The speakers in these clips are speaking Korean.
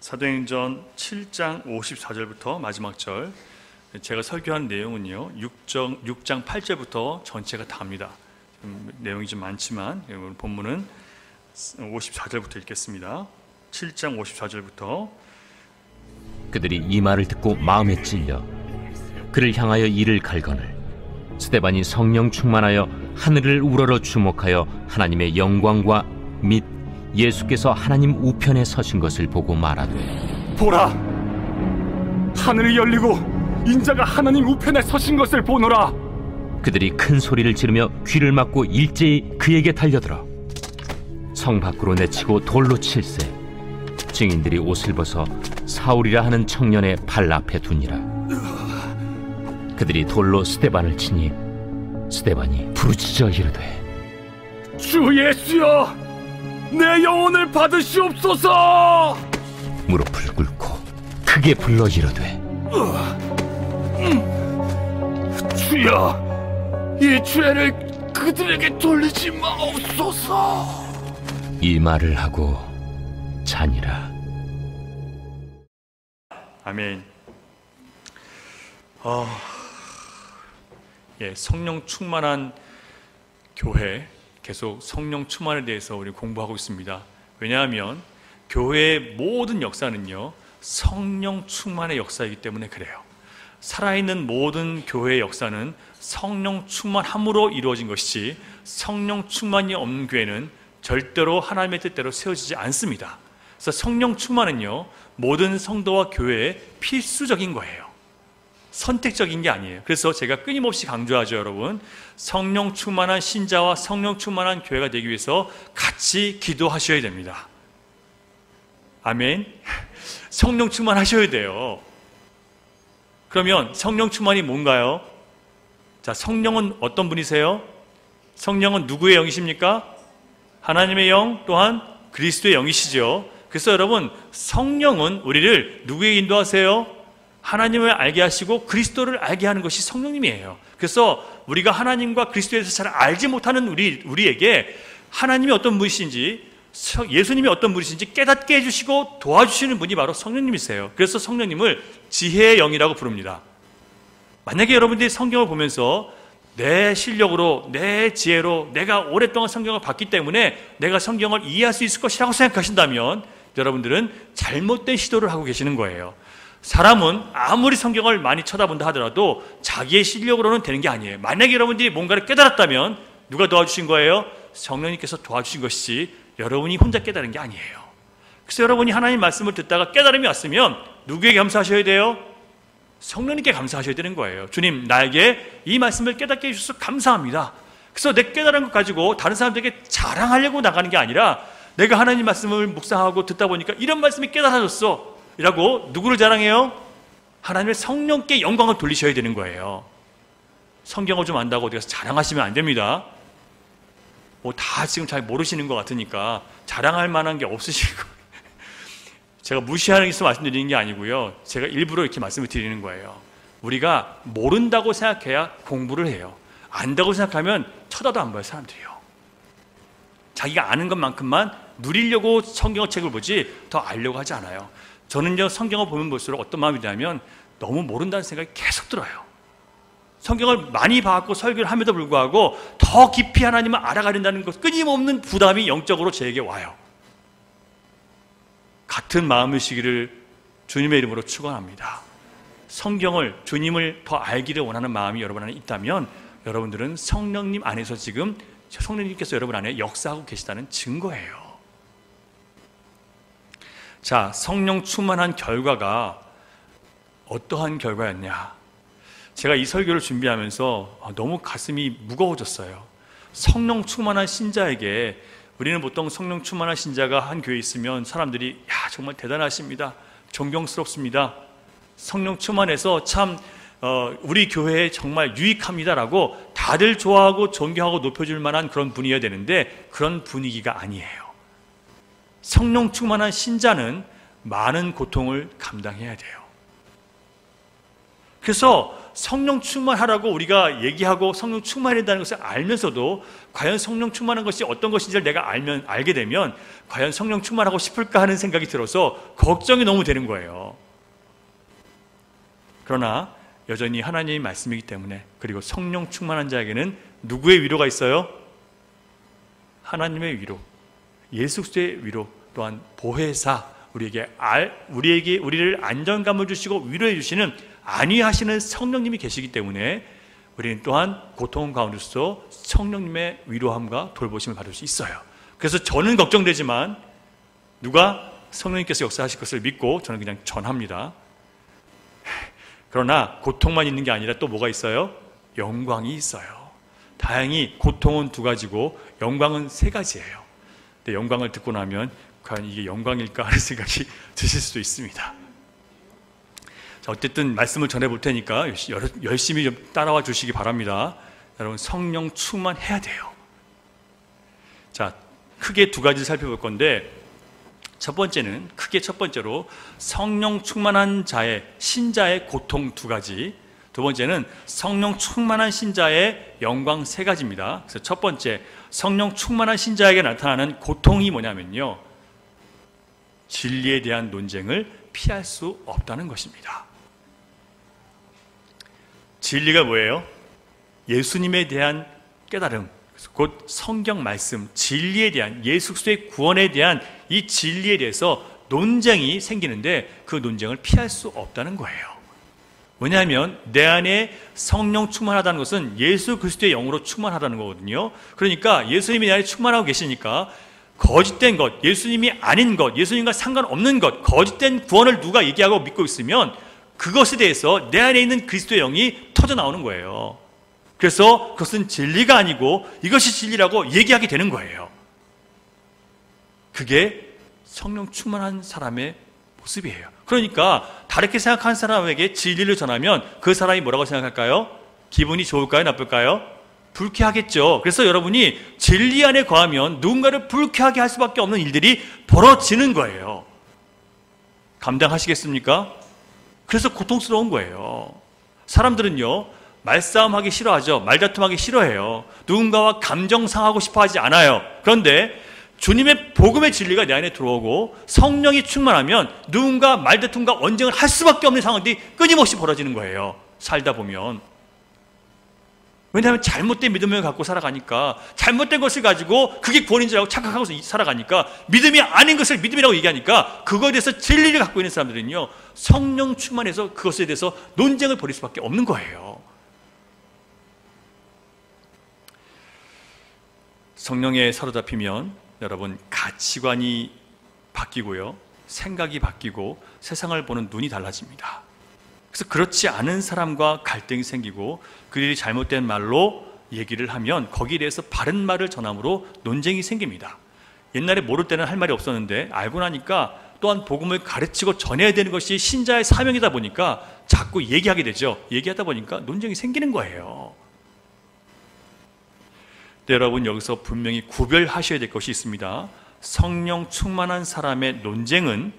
사도행전 7장 54절부터 마지막 절, 제가 설교한 내용은요 6장 8절부터 전체가 다입니다. 내용이 좀 많지만 본문은 54절부터 읽겠습니다. 7장 54절부터. 그들이 이 말을 듣고 마음에 찔려 그를 향하여 이를 갈거늘 스데반이 성령 충만하여 하늘을 우러러 주목하여 하나님의 영광과 및 예수께서 하나님 우편에 서신 것을 보고 말하되, 보라, 하늘이 열리고 인자가 하나님 우편에 서신 것을 보노라. 그들이 큰 소리를 지르며 귀를 막고 일제히 그에게 달려들어 성 밖으로 내치고 돌로 칠세. 증인들이 옷을 벗어 사울이라 하는 청년의 발 앞에 두니라. 그들이 돌로 스데반을 치니 스데반이 부르짖어 이르되, 주 예수여, 내 영혼을 받으시옵소서. 무릎을 꿇고 크게 불러 이르되, 주여, 이 죄를 그들에게 돌리지 마옵소서. 이 말을 하고 자니라. 아멘. 성령 충만한 교회, 계속 성령 충만에 대해서 우리 공부하고 있습니다. 왜냐하면 교회의 모든 역사는요 성령 충만의 역사이기 때문에 그래요. 살아있는 모든 교회의 역사는 성령 충만함으로 이루어진 것이지, 성령 충만이 없는 교회는 절대로 하나님의 뜻대로 세워지지 않습니다. 그래서 성령 충만은요 모든 성도와 교회에 필수적인 거예요. 선택적인 게 아니에요. 그래서 제가 끊임없이 강조하죠, 여러분. 성령 충만한 신자와 성령 충만한 교회가 되기 위해서 같이 기도하셔야 됩니다. 아멘. 성령 충만하셔야 돼요. 그러면 성령 충만이 뭔가요? 자, 성령은 어떤 분이세요? 성령은 누구의 영이십니까? 하나님의 영, 또한 그리스도의 영이시죠. 그래서 여러분, 성령은 우리를 누구에게 인도하세요? 하나님을 알게 하시고 그리스도를 알게 하는 것이 성령님이에요. 그래서 우리가 하나님과 그리스도에 대해서 잘 알지 못하는 우리에게 하나님이 어떤 분이신지, 예수님이 어떤 분이신지 깨닫게 해주시고 도와주시는 분이 바로 성령님이세요. 그래서 성령님을 지혜의 영이라고 부릅니다. 만약에 여러분들이 성경을 보면서 내 실력으로, 내 지혜로 내가 오랫동안 성경을 봤기 때문에 내가 성경을 이해할 수 있을 것이라고 생각하신다면 여러분들은 잘못된 시도를 하고 계시는 거예요. 사람은 아무리 성경을 많이 쳐다본다 하더라도 자기의 실력으로는 되는 게 아니에요. 만약에 여러분들이 뭔가를 깨달았다면 누가 도와주신 거예요? 성령님께서 도와주신 것이지 여러분이 혼자 깨달은 게 아니에요. 그래서 여러분이 하나님 말씀을 듣다가 깨달음이 왔으면 누구에게 감사하셔야 돼요? 성령님께 감사하셔야 되는 거예요. 주님, 나에게 이 말씀을 깨닫게 해주셔서 감사합니다. 그래서 내 깨달은 것 가지고 다른 사람들에게 자랑하려고 나가는 게 아니라, 내가 하나님 말씀을 묵상하고 듣다 보니까 이런 말씀이 깨달아졌어 이라고 누구를 자랑해요? 하나님의 성령께 영광을 돌리셔야 되는 거예요. 성경을 좀 안다고 어디 가서 자랑하시면 안 됩니다. 다 지금 잘 모르시는 것 같으니까 자랑할 만한 게 없으시고 제가 무시하는 것을 말씀드리는 게 아니고요, 제가 일부러 이렇게 말씀을 드리는 거예요. 우리가 모른다고 생각해야 공부를 해요. 안다고 생각하면 쳐다도 안 봐요, 사람들이요. 자기가 아는 것만큼만 누리려고 성경 책을 보지 더 알려고 하지 않아요. 저는요, 성경을 보면 볼수록 어떤 마음이 드냐면 너무 모른다는 생각이 계속 들어요. 성경을 많이 봐왔고 설교를 함에도 불구하고 더 깊이 하나님을 알아가린다는 것, 끊임없는 부담이 영적으로 저에게 와요. 같은 마음이시기를 주님의 이름으로 축원합니다. 성경을, 주님을 더 알기를 원하는 마음이 여러분 안에 있다면 여러분들은 성령님 안에서 지금 성령님께서 여러분 안에 역사하고 계시다는 증거예요. 자, 성령 충만한 결과가 어떠한 결과였냐? 제가 이 설교를 준비하면서 너무 가슴이 무거워졌어요. 성령 충만한 신자에게, 우리는 보통 성령 충만한 신자가 한 교회에 있으면 사람들이 정말 대단하십니다, 존경스럽습니다, 성령 충만해서 참 우리 교회에 정말 유익합니다라고 다들 좋아하고 존경하고 높여줄 만한 그런 분위기가 되는데, 그런 분위기가 아니에요. 성령 충만한 신자는 많은 고통을 감당해야 돼요. 그래서 성령 충만하라고 우리가 얘기하고 성령 충만해야 된다는 것을 알면서도 과연 성령 충만한 것이 어떤 것인지를 내가 알게 되면 과연 성령 충만하고 싶을까 하는 생각이 들어서 걱정이 너무 되는 거예요. 그러나 여전히 하나님의 말씀이기 때문에, 그리고 성령 충만한 자에게는 누구의 위로가 있어요? 하나님의 위로, 예수 그리스도의 위로, 또한 보혜사, 우리를 안정감을 주시고 위로해 주시는 안위하시는 성령님이 계시기 때문에 우리는 또한 고통 가운데서 성령님의 위로함과 돌보심을 받을 수 있어요. 그래서 저는 걱정되지만 누가 성령님께서 역사하실 것을 믿고 저는 그냥 전합니다. 그러나 고통만 있는 게 아니라 또 뭐가 있어요? 영광이 있어요. 다행히 고통은 2가지고 영광은 3가지예요. 근데 영광을 듣고 나면 과연 이게 영광일까 하는 생각이 드실 수도 있습니다. 자, 어쨌든 말씀을 전해볼 테니까 열심히 좀 따라와 주시기 바랍니다. 여러분, 성령 충만해야 돼요. 자, 크게 2가지 살펴볼 건데, 첫 번째로 성령 충만한 자의 신자의 고통 2가지, 두 번째는 성령 충만한 신자의 영광 3가지입니다. 그래서 첫 번째, 성령 충만한 신자에게 나타나는 고통이 뭐냐면요, 진리에 대한 논쟁을 피할 수 없다는 것입니다. 진리가 뭐예요? 예수님에 대한 깨달음, 곧 성경 말씀, 진리에 대한, 예수 그리스도의 구원에 대한 이 진리에 대해서 논쟁이 생기는데 그 논쟁을 피할 수 없다는 거예요. 왜냐하면 내 안에 성령 충만하다는 것은 예수 그리스도의 영으로 충만하다는 거거든요. 그러니까 예수님이 내 안에 충만하고 계시니까 거짓된 것, 예수님이 아닌 것, 예수님과 상관없는 것, 거짓된 구원을 누가 얘기하고 믿고 있으면 그것에 대해서 내 안에 있는 그리스도의 영이 터져 나오는 거예요. 그래서 그것은 진리가 아니고 이것이 진리라고 얘기하게 되는 거예요. 그게 성령 충만한 사람의 모습이에요. 그러니까 다르게 생각하는 사람에게 진리를 전하면 그 사람이 뭐라고 생각할까요? 기분이 좋을까요? 나쁠까요? 불쾌하겠죠. 그래서 여러분이 진리 안에 거하면 누군가를 불쾌하게 할 수밖에 없는 일들이 벌어지는 거예요. 감당하시겠습니까? 그래서 고통스러운 거예요. 사람들은요, 말싸움하기 싫어하죠. 말다툼하기 싫어해요. 누군가와 감정 상하고 싶어 하지 않아요. 그런데 주님의 복음의 진리가 내 안에 들어오고 성령이 충만하면 누군가 말다툼과 언쟁을 할 수밖에 없는 상황들이 끊임없이 벌어지는 거예요. 살다 보면. 왜냐하면 잘못된 믿음을 갖고 살아가니까, 잘못된 것을 가지고 그게 구원인 줄 알고 착각하고 살아가니까, 믿음이 아닌 것을 믿음이라고 얘기하니까 그거에 대해서 진리를 갖고 있는 사람들은요, 성령 충만해서 그것에 대해서 논쟁을 벌일 수밖에 없는 거예요. 성령에 사로잡히면 여러분, 가치관이 바뀌고요, 생각이 바뀌고 세상을 보는 눈이 달라집니다. 그래서 그렇지 않은 사람과 갈등이 생기고 그들이 잘못된 말로 얘기를 하면 거기에 대해서 바른 말을 전함으로 논쟁이 생깁니다. 옛날에 모를 때는 할 말이 없었는데 알고 나니까 또한 복음을 가르치고 전해야 되는 것이 신자의 사명이다 보니까 자꾸 얘기하게 되죠. 얘기하다 보니까 논쟁이 생기는 거예요. 근데 여러분, 여기서 분명히 구별하셔야 될 것이 있습니다. 성령 충만한 사람의 논쟁은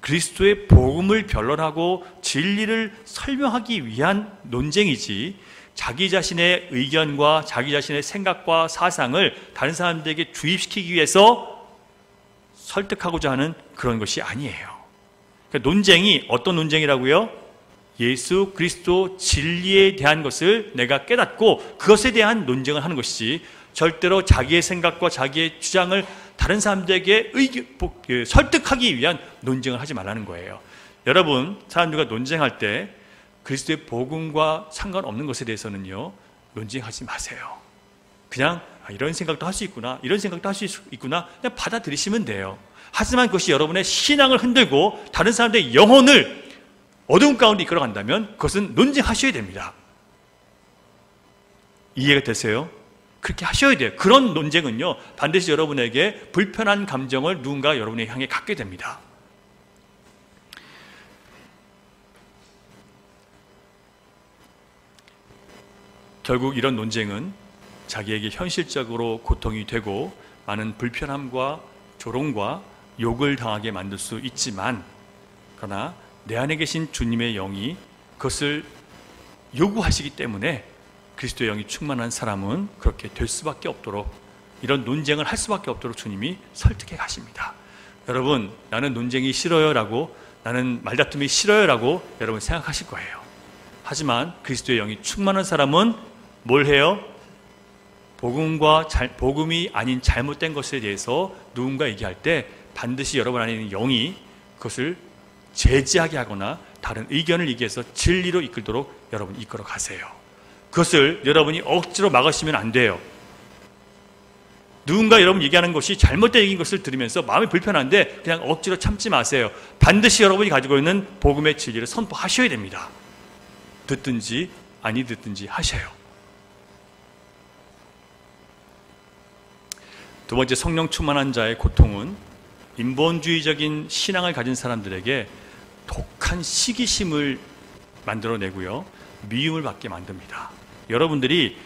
그리스도의 복음을 변론하고 진리를 설명하기 위한 논쟁이지, 자기 자신의 의견과 자기 자신의 생각과 사상을 다른 사람들에게 주입시키기 위해서 설득하고자 하는 그런 것이 아니에요. 그러니까 논쟁이 어떤 논쟁이라고요? 예수 그리스도 진리에 대한 것을 내가 깨닫고 그것에 대한 논쟁을 하는 것이지, 절대로 자기의 생각과 자기의 주장을 다른 사람들에게 설득하기 위한 논쟁을 하지 말라는 거예요. 여러분, 사람들과 논쟁할 때 그리스도의 복음과 상관없는 것에 대해서는요, 논쟁하지 마세요. 그냥 이런 생각도 할 수 있구나, 이런 생각도 할 수 있구나, 그냥 받아들이시면 돼요. 하지만 그것이 여러분의 신앙을 흔들고 다른 사람들의 영혼을 어두운 가운데 이끌어간다면 그것은 논쟁하셔야 됩니다. 이해가 되세요? 그렇게 하셔야 돼요. 그런 논쟁은요, 반드시 여러분에게 불편한 감정을 누군가 여러분의 향해 갖게 됩니다. 결국 이런 논쟁은 자기에게 현실적으로 고통이 되고 많은 불편함과 조롱과 욕을 당하게 만들 수 있지만, 그러나 내 안에 계신 주님의 영이 그것을 요구하시기 때문에 그리스도의 영이 충만한 사람은 그렇게 될 수밖에 없도록, 이런 논쟁을 할 수밖에 없도록 주님이 설득해 가십니다. 여러분, 나는 논쟁이 싫어요 라고, 나는 말다툼이 싫어요 라고 여러분 생각하실 거예요. 하지만 그리스도의 영이 충만한 사람은 뭘 해요? 복음이 아닌 잘못된 것에 대해서 누군가 얘기할 때 반드시 여러분 안에 있는 영이 그것을 제지하게 하거나 다른 의견을 얘기해서 진리로 이끌도록 여러분 이끌어 가세요. 그것을 여러분이 억지로 막으시면 안 돼요. 누군가 여러분 얘기하는 것이 잘못된 얘기인 것을 들으면서 마음이 불편한데 그냥 억지로 참지 마세요. 반드시 여러분이 가지고 있는 복음의 진리를 선포하셔야 됩니다. 듣든지 아니 듣든지 하셔요. 두 번째, 성령 충만한 자의 고통은 인본주의적인 신앙을 가진 사람들에게 독한 시기심을 만들어내고요, 미움을 받게 만듭니다. 여러분들이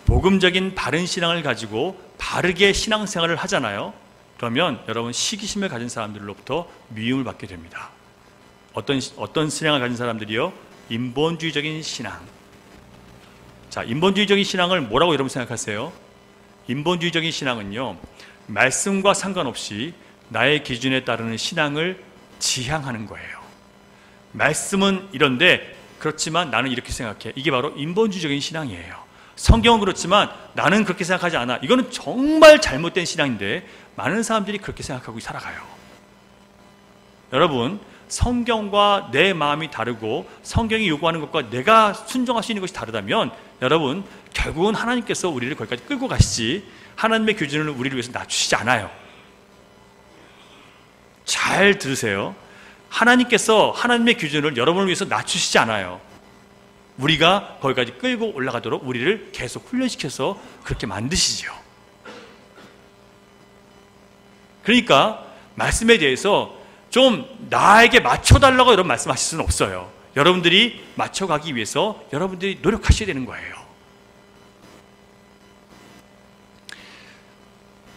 복음적인 바른 신앙을 가지고 바르게 신앙생활을 하잖아요. 그러면 여러분 시기심을 가진 사람들로부터 미움을 받게 됩니다. 어떤 신앙을 가진 사람들이요? 인본주의적인 신앙. 자, 인본주의적인 신앙을 뭐라고 여러분 생각하세요? 인본주의적인 신앙은요, 말씀과 상관없이 나의 기준에 따르는 신앙을 지향하는 거예요. 말씀은 이런데 그렇지만 나는 이렇게 생각해. 이게 바로 인본주의적인 신앙이에요. 성경은 그렇지만 나는 그렇게 생각하지 않아. 이거는 정말 잘못된 신앙인데 많은 사람들이 그렇게 생각하고 살아가요. 여러분, 성경과 내 마음이 다르고 성경이 요구하는 것과 내가 순종할 수 있는 것이 다르다면 여러분, 결국은 하나님께서 우리를 거기까지 끌고 가시지 하나님의 기준을 우리를 위해서 낮추시지 않아요. 잘 들으세요. 하나님께서 하나님의 기준을 여러분을 위해서 낮추시지 않아요. 우리가 거기까지 끌고 올라가도록 우리를 계속 훈련시켜서 그렇게 만드시죠. 그러니까 말씀에 대해서 좀 나에게 맞춰달라고 여러분 말씀하실 수는 없어요. 여러분들이 맞춰가기 위해서 여러분들이 노력하셔야 되는 거예요.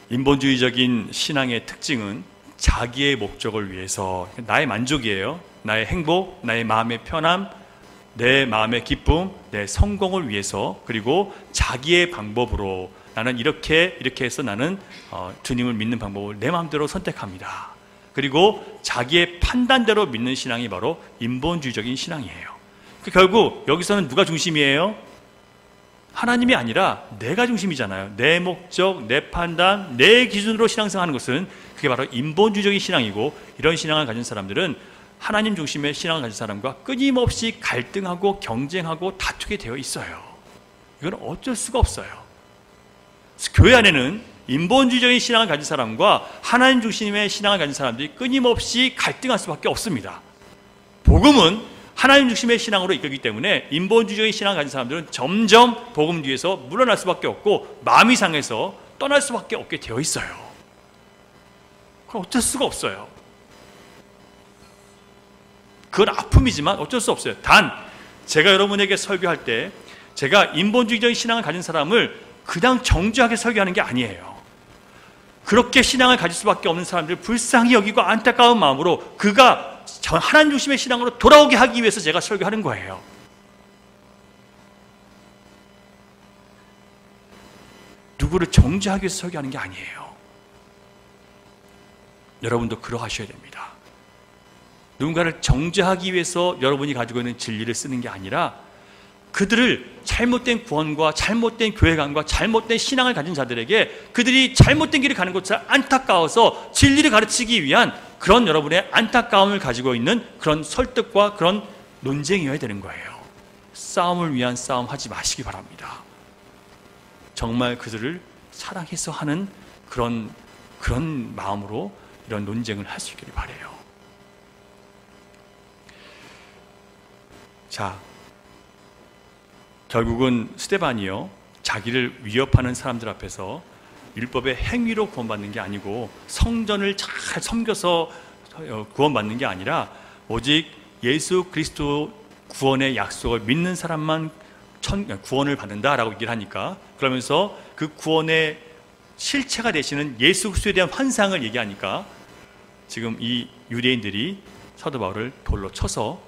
인본주의적인 신앙의 특징은 자기의 목적을 위해서, 나의 만족이에요. 나의 행복, 나의 마음의 편함, 내 마음의 기쁨, 내 성공을 위해서, 그리고 자기의 방법으로 나는 이렇게 해서 나는 주님을 믿는 방법을 내 마음대로 선택합니다. 그리고 자기의 판단대로 믿는 신앙이 바로 인본주의적인 신앙이에요. 결국 여기서는 누가 중심이에요? 하나님이 아니라 내가 중심이잖아요. 내 목적, 내 판단, 내 기준으로 신앙생활하는 것은 그게 바로 인본주의적인 신앙이고, 이런 신앙을 가진 사람들은 하나님 중심의 신앙을 가진 사람과 끊임없이 갈등하고 경쟁하고 다투게 되어 있어요. 이건 어쩔 수가 없어요. 교회 안에는 인본주의적인 신앙을 가진 사람과 하나님 중심의 신앙을 가진 사람들이 끊임없이 갈등할 수밖에 없습니다. 복음은 하나님 중심의 신앙으로 이끌기 때문에 인본주의적인 신앙을 가진 사람들은 점점 복음 뒤에서 물러날 수밖에 없고 마음이 상해서 떠날 수밖에 없게 되어 있어요. 그건 어쩔 수가 없어요. 그건 아픔이지만 어쩔 수 없어요. 단 제가 여러분에게 설교할 때 제가 인본주의적인 신앙을 가진 사람을 그냥 정죄하게 설교하는 게 아니에요. 그렇게 신앙을 가질 수밖에 없는 사람들을 불쌍히 여기고 안타까운 마음으로 그가 하나님 중심의 신앙으로 돌아오게 하기 위해서 제가 설교하는 거예요. 누구를 정죄하기 위해서 설교하는 게 아니에요. 여러분도 그러하셔야 됩니다. 누군가를 정죄하기 위해서 여러분이 가지고 있는 진리를 쓰는 게 아니라 그들을 잘못된 구원과 잘못된 교회관과 잘못된 신앙을 가진 자들에게 그들이 잘못된 길을 가는 것을 안타까워서 진리를 가르치기 위한 그런 여러분의 안타까움을 가지고 있는 그런 설득과 그런 논쟁이어야 되는 거예요. 싸움을 위한 싸움 하지 마시기 바랍니다. 정말 그들을 사랑해서 하는 그런 마음으로 이런 논쟁을 할 수 있기를 바라요. 자, 결국은 스데반이요, 자기를 위협하는 사람들 앞에서 율법의 행위로 구원받는 게 아니고 성전을 잘 섬겨서 구원받는 게 아니라 오직 예수 그리스도 구원의 약속을 믿는 사람만 구원을 받는다라고 얘기를 하니까, 그러면서 그 구원의 실체가 되시는 예수 그리스도에 대한 환상을 얘기하니까 지금 이 유대인들이 사도 바울을 돌로 쳐서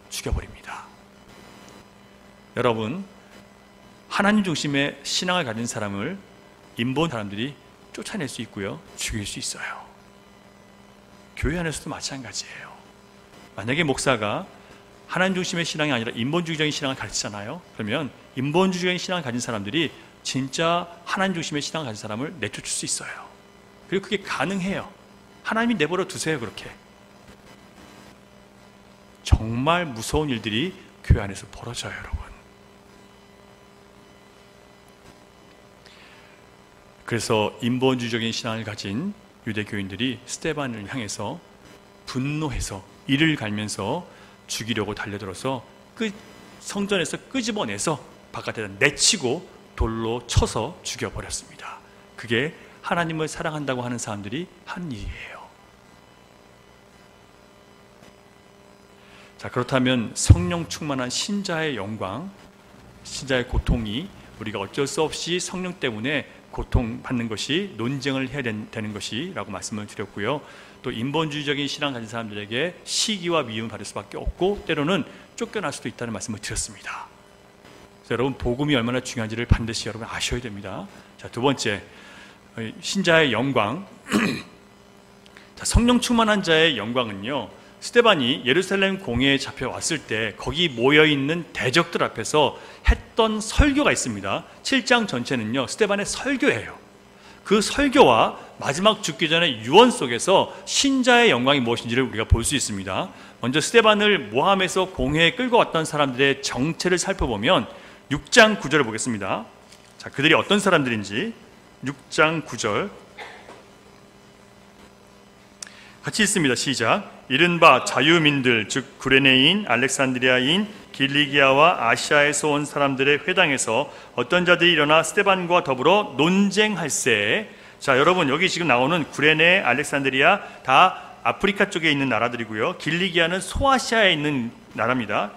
죽여버립니다. 여러분, 하나님 중심의 신앙을 가진 사람을 인본 사람들이 쫓아낼 수 있고요, 죽일 수 있어요. 교회 안에서도 마찬가지예요. 만약에 목사가 하나님 중심의 신앙이 아니라 인본주의적인 신앙을 가르치잖아요. 그러면 인본주의적인 신앙을 가진 사람들이 진짜 하나님 중심의 신앙을 가진 사람을 내쫓을 수 있어요. 그리고 그게 가능해요. 하나님이 내버려 두세요. 그렇게 정말 무서운 일들이 교회 안에서 벌어져요, 여러분. 그래서 인본주의적인 신앙을 가진 유대교인들이 스데반을 향해서 분노해서 이를 갈면서 죽이려고 달려들어서 성전에서 끄집어내서 바깥에다 내치고 돌로 쳐서 죽여버렸습니다. 그게 하나님을 사랑한다고 하는 사람들이 한 일이에요. 자, 그렇다면 성령 충만한 신자의 영광, 신자의 고통이 우리가 어쩔 수 없이 성령 때문에 고통받는 것이 논쟁을 해야 되는 것이라고 말씀을 드렸고요. 또 인본주의적인 신앙 가진 사람들에게 시기와 미움을 받을 수밖에 없고 때로는 쫓겨날 수도 있다는 말씀을 드렸습니다. 그래서 여러분, 복음이 얼마나 중요한지를 반드시 여러분 아셔야 됩니다. 자, 두 번째, 신자의 영광. 자, 성령 충만한 자의 영광은요, 스데반이 예루살렘 공회에 잡혀왔을 때 거기 모여있는 대적들 앞에서 했던 설교가 있습니다. 7장 전체는요, 스데반의 설교예요. 그 설교와 마지막 죽기 전에 유언 속에서 신자의 영광이 무엇인지를 우리가 볼 수 있습니다. 먼저 스데반을 모함해서 공회에 끌고 왔던 사람들의 정체를 살펴보면 6장 9절을 보겠습니다. 자, 그들이 어떤 사람들인지 6장 9절 같이 읽습니다. 시작. 이른바 자유민들, 즉 구레네인, 알렉산드리아인, 길리기아와 아시아에서 온 사람들의 회당에서 어떤 자들이 일어나 스데반과 더불어 논쟁할세. 자, 여러분, 여기 지금 나오는 구레네, 알렉산드리아 다 아프리카 쪽에 있는 나라들이고요. 길리기아는 소아시아에 있는 나라입니다.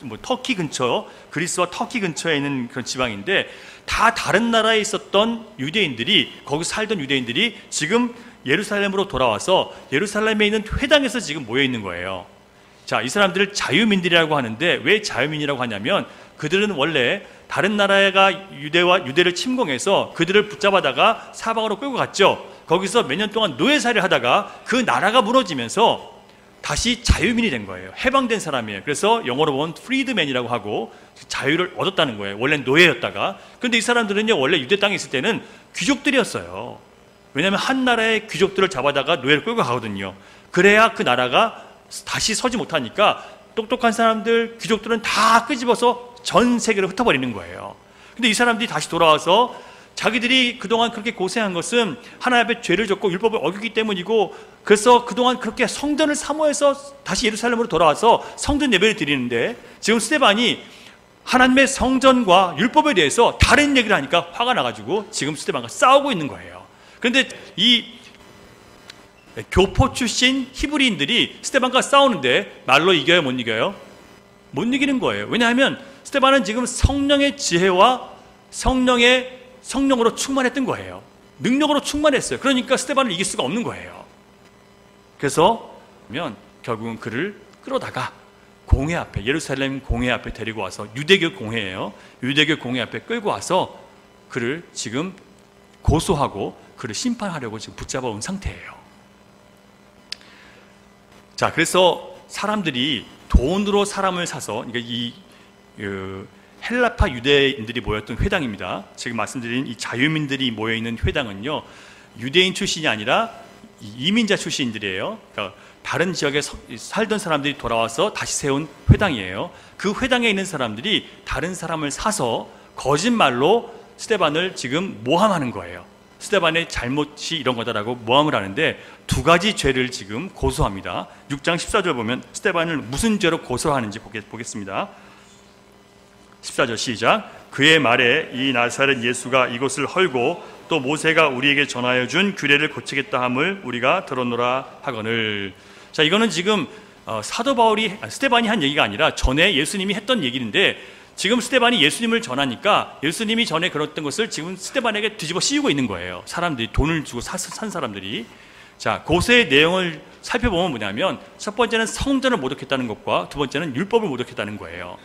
뭐 터키 근처, 그리스와 터키 근처에 있는 그런 지방인데 다 다른 나라에 있었던 유대인들이, 거기 살던 유대인들이 지금 예루살렘으로 돌아와서 예루살렘에 있는 회당에서 지금 모여 있는 거예요. 자, 이 사람들을 자유민들이라고 하는데 왜 자유민이라고 하냐면 그들은 원래 다른 나라가 유대를 침공해서 그들을 붙잡아다가 사방으로 끌고 갔죠. 거기서 몇 년 동안 노예살이를 하다가 그 나라가 무너지면서 다시 자유민이 된 거예요. 해방된 사람이에요. 그래서 영어로 보면 freedman이라고 하고 자유를 얻었다는 거예요. 원래 노예였다가. 그런데 이 사람들은요, 원래 유대 땅에 있을 때는 귀족들이었어요. 왜냐하면 한 나라의 귀족들을 잡아다가 노예를 끌고 가거든요. 그래야 그 나라가 다시 서지 못하니까 똑똑한 사람들, 귀족들은 다 끄집어서 전 세계로 흩어버리는 거예요. 근데 이 사람들이 다시 돌아와서 자기들이 그동안 그렇게 고생한 것은 하나님 앞에 죄를 졌고 율법을 어기기 때문이고, 그래서 그동안 그렇게 성전을 사모해서 다시 예루살렘으로 돌아와서 성전 예배를 드리는데 지금 스데반이 하나님의 성전과 율법에 대해서 다른 얘기를 하니까 화가 나가지고 지금 스데반과 싸우고 있는 거예요. 그런데 이 교포 출신 히브리인들이 스데반과 싸우는데 말로 이겨요, 못 이겨요? 못 이기는 거예요. 왜냐하면 스데반은 지금 성령의 지혜와 성령으로 충만했던 거예요. 능력으로 충만했어요. 그러니까 스데반을 이길 수가 없는 거예요. 그래서 결국은 그를 끌어다가 공회 앞에, 예루살렘 공회 앞에 데리고 와서, 유대교 공회예요. 유대교 공회 앞에 끌고 와서 그를 지금 고소하고 그를 심판하려고 지금 붙잡아 온 상태예요. 자, 그래서 사람들이 돈으로 사람을 사서, 그러니까 이 헬라파 유대인들이 모였던 회당입니다. 지금 말씀드린 이 자유민들이 모여있는 회당은요, 유대인 출신이 아니라 이민자 출신들이에요. 그러니까 다른 지역에 살던 사람들이 돌아와서 다시 세운 회당이에요. 그 회당에 있는 사람들이 다른 사람을 사서 거짓말로 스데반을 지금 모함하는 거예요. 스데반의 잘못이 이런 거다라고 모함을 하는데 두 가지 죄를 지금 고소합니다. 6장 14절 보면 스데반을 무슨 죄로 고소하는지 보겠습니다. 14절 시작. 그의 말에 이 나사렛 예수가 이곳을 헐고 또 모세가 우리에게 전하여 준 규례를 고치겠다 함을 우리가 들었노라 하거늘. 자, 이거는 지금 사도 바울이, 스데반이 한 얘기가 아니라 전에 예수님이 했던 얘기인데 지금 스데반이 예수님을 전하니까 예수님이 전에 그랬던 것을 지금 스데반에게 뒤집어 씌우고 있는 거예요. 사람들이, 돈을 주고 산 사람들이. 자, 고소의 내용을 살펴보면 뭐냐면 첫 번째는 성전을 모독했다는 것과 두 번째는 율법을 모독했다는 거예요.